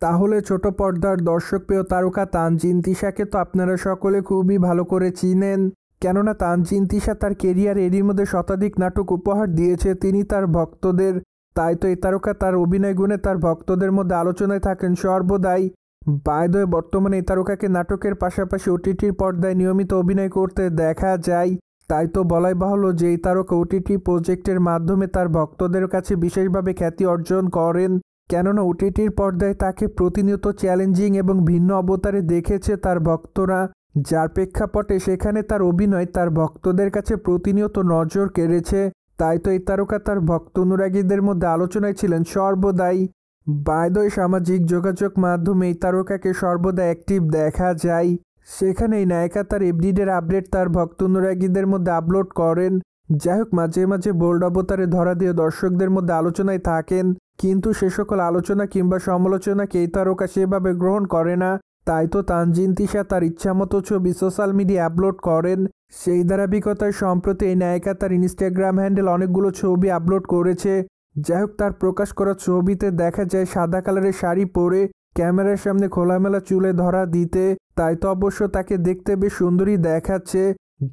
তাহলে ছোট পর্দার দর্শকপ্রিয় তারকা তানজিন তিশাকে তো আপনারা সকলে খুবই ভালো করে চিনেন। কেননা তানজিন তিশা তার কেরিয়ার এরই মধ্যে শতাধিক নাটক উপহার দিয়েছে তিনি তার ভক্তদের। তাই তো এই তারকা তার অভিনয় গুণে তার ভক্তদের মধ্যে আলোচনায় থাকেন সর্বদাই। বাই দ্য ওয়ে, বর্তমানে এই তারকাকে নাটকের পাশাপাশি ওটিটির পর্দায় নিয়মিত অভিনয় করতে দেখা যায়। তাই তো বলাই বাহুল্য যে এই তারকা ওটিটি প্রজেক্টের মাধ্যমে তার ভক্তদের কাছে বিশেষভাবে খ্যাতি অর্জন করেন। কেননা ওটিটির পর্দায় তাকে প্রতিনিয়ত চ্যালেঞ্জিং এবং ভিন্ন অবতারে দেখেছে তার ভক্তরা, যার প্রেক্ষাপটে সেখানে তার অভিনয় তার ভক্তদের কাছে প্রতিনিয়ত নজর কেড়েছে। তাই তো এই তারকা তার ভক্ত অনুরাগীদের মধ্যে আলোচনায় ছিলেন সর্বদাই। বাই দ্য ওয়ে, সামাজিক যোগাযোগ মাধ্যমে এই তারকাকে সর্বদা অ্যাক্টিভ দেখা যায়। সেখানে এই নায়িকা তার এভরিডের আপডেট তার ভক্ত অনুরাগীদের মধ্যে আপলোড করেন। যাই হোক, মাঝে মাঝে বোল্ড অবতারে ধরা দিয়ে দর্শকদের মধ্যে আলোচনায় থাকেন, কিন্তু সে সকল আলোচনা কিংবা সমালোচনাকে এই তারকা সেভাবে গ্রহণ করে না। তাই তো তানজিন তিশা তার ইচ্ছামতো ছবি সোশ্যাল মিডিয়া আপলোড করেন। সেই ধারাবাহিকতায় সম্প্রতি এই নায়িকা তার ইনস্টাগ্রাম হ্যান্ডেল অনেকগুলো ছবি আপলোড করেছে। যাই হোক, তার প্রকাশ করা ছবিতে দেখা যায় সাদা কালারের শাড়ি পরে ক্যামেরার সামনে খোলামেলা চুলে ধরা দিতে। তাই তো অবশ্য তাকে দেখতে বেশ সুন্দরী দেখাচ্ছে,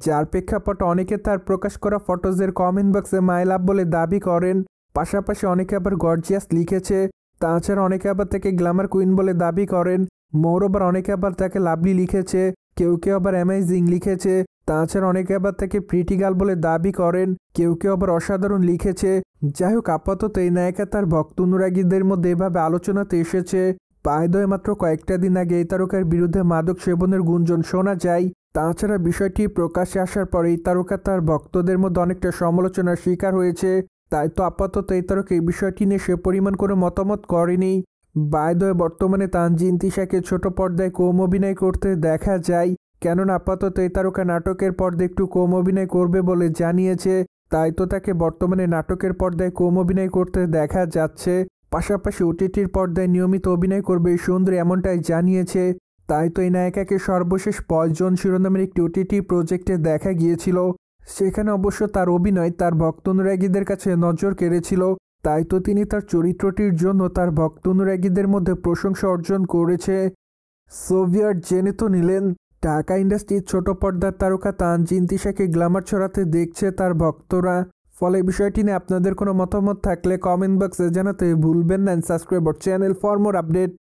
যার প্রেক্ষাপটে অনেকে তার প্রকাশ করা ফটোজের কমেন্ট বক্সে মাই লাভ বলে দাবি করেন। পাশাপাশি অনেকে আবার গর্জিয়াস লিখেছে। তাছাড়া অনেকে আবার তাকে গ্ল্যামার কুইন বলে দাবি করেন। মোরওভার অনেকে আবার তাকে লাভলি লিখেছে, কেউ কেউ আবার অ্যামেজিং লিখেছে। তাছাড়া অনেকে আবার তাকে প্রিটি গার্ল বলে দাবি করেন, কেউ কেউ আবার অসাধারণ লিখেছে। যাই হোক, আপাতত এই নায়িকা তার ভক্ত অনুরাগীদের মধ্যে এভাবে আলোচনাতে এসেছে। বাই দ্য ওয়ে, মাত্র কয়েকটা দিন আগে এই তারকার বিরুদ্ধে মাদক সেবনের গুঞ্জন শোনা যায়। তাছাড়া বিষয়টি প্রকাশ্যে আসার পর এই তারকা তার ভক্তদের মধ্যে অনেকটা সমালোচনার শিকার হয়েছে। তাই তো আপাতত এই তারকা এই বিষয়টি নিয়ে সে পরিমাণ কোনো মতামত করেনি। বাই দ্য ওয়ে, বর্তমানে তানজিন তিশাকে ছোট পর্দায় কম অভিনয় করতে দেখা যায়। কেননা আপাতত এই তারকা নাটকের পর্দায় একটু কম অভিনয় করবে বলে জানিয়েছে। তাই তো তাকে বর্তমানে নাটকের পর্দায় কম অভিনয় করতে দেখা যাচ্ছে। পাশাপাশি ওটিটির পর্দায় নিয়মিত অভিনয় করবে এই সুন্দরী, এমনটাই জানিয়েছে। তাই তো এই নায়িকাকে সর্বশেষ পয়জন শিরোনামের একটি ওটিটি প্রজেক্টে দেখা গিয়েছিল। সেখানে অবশ্য তার অভিনয় তার ভক্ত অনুরাগীদের কাছে নজর কেড়েছিল। তাই তো তিনি তার চরিত্রটির জন্য তার ভক্ত অনুরাগীদের মধ্যে প্রশংসা অর্জন করেছে। সোভিয়েট জেনে তো নিলেন, ঢাকা ইন্ডাস্ট্রির ছোট পর্দার তারকা তানজিন তিশাকে গ্ল্যামার ছড়াতে দেখছে তার ভক্তরা। ফলে বিষয়টি নিয়ে আপনাদের কোনো মতামত থাকলে কমেন্ট বক্সে জানাতে ভুলবেন না। Subscribe our channel for more update.